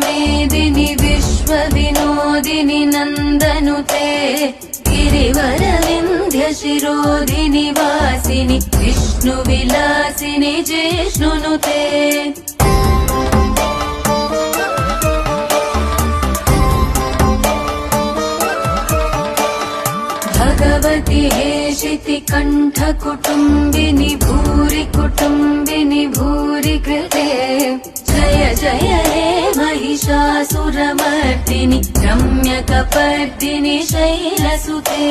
मेदिनि विश्वविनोदिनि नन्दनुते गिरिवरविन्ध्यशिरोधिनि वासिनि विष्णुविलासिनि जिष्णुनुते भगवति हेशिति कण्ठकुटुम्बिनि भूरि कुटुम्बिनि भूरि कृते जय जय हे महिषासुरमर्दिनि रम्यकपर्दिनि शैलसुते।